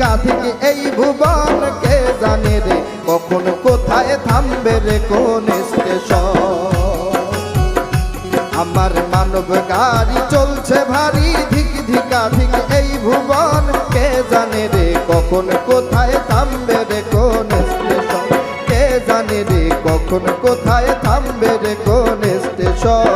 ধিকাধিক এই ভুবন কে জানে রে কখন কোথায় থামবে রে কোন স্টেশন। আমার মানব গাড়ি চলছে ভারী ধিক ধিকাধিক এই ভুবন কে জানে রে কখন কোথায় থামবে রে কোন স্টেশন। কে জানে রে কখন কোথায় থামবে রে কোন স্টেশন।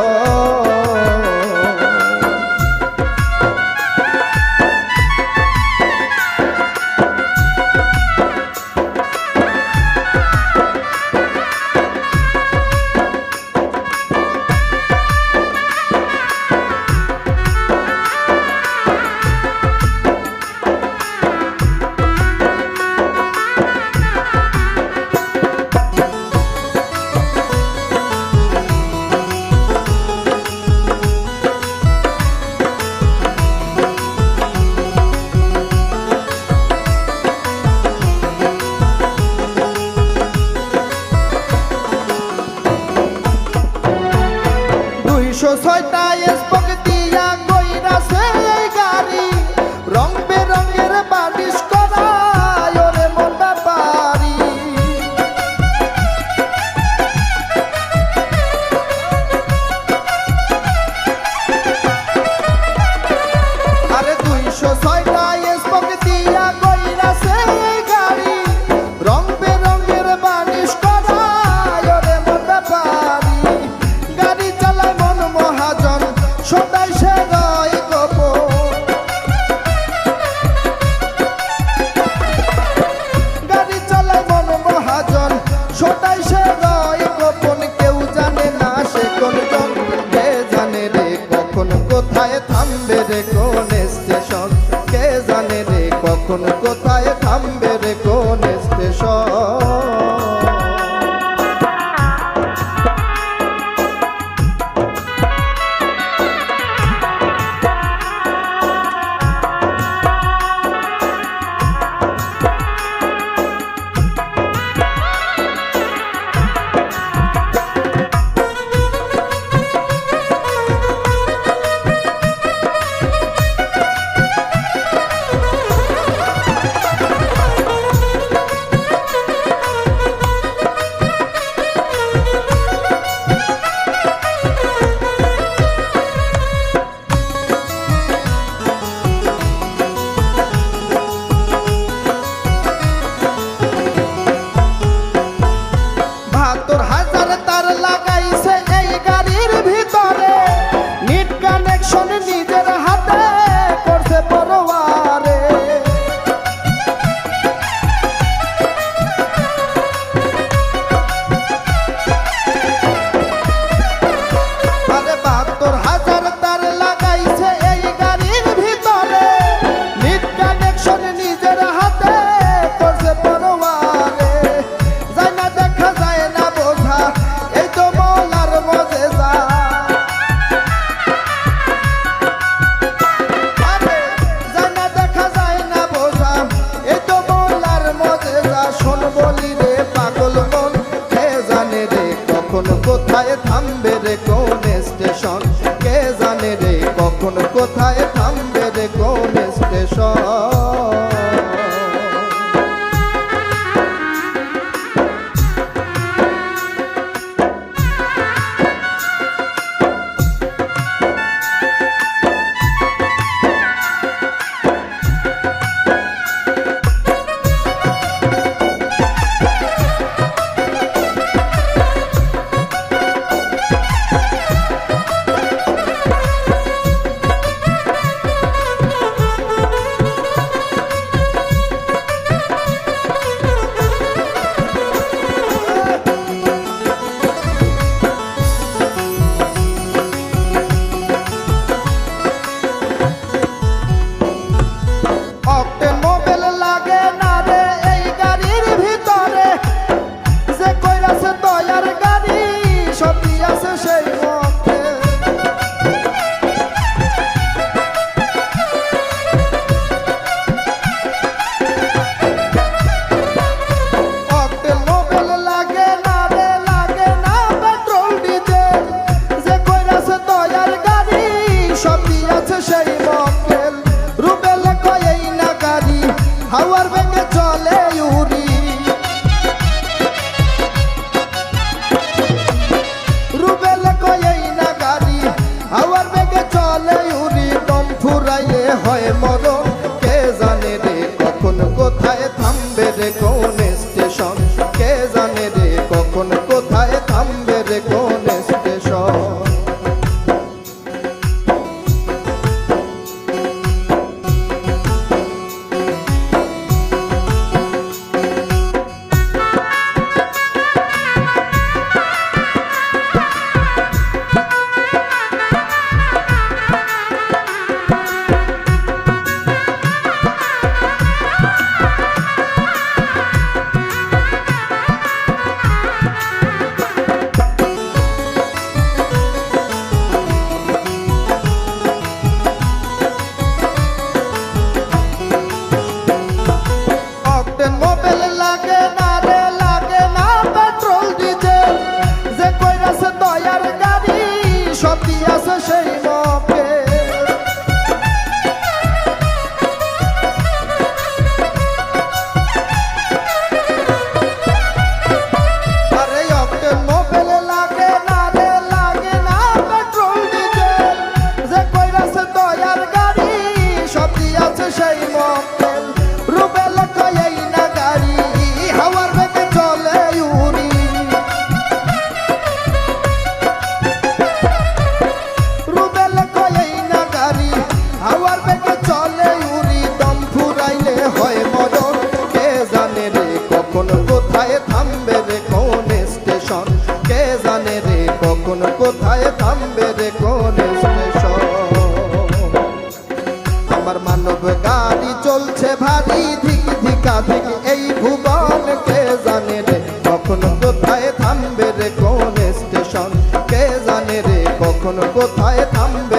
ছয়টা স্পক দিয়া কইরাছে এই গাড়ি রং বেরঙের বালিশ করা ওরে মন ব্যাপারি। আরে 206টা স্পক দিয়া কইরাছে এই গাড়ি রং বেরঙের বালিশ করা ওরে মন ব্যাপারি। গাড়ি চালায় মন মহাজন ভারী ধিক ধিকা ধিক এই ভুবন, কে জানে রে কখন কোথায় থামবে রে কোন স্টেশন, কে জানে রে কখন কোথায় থামবে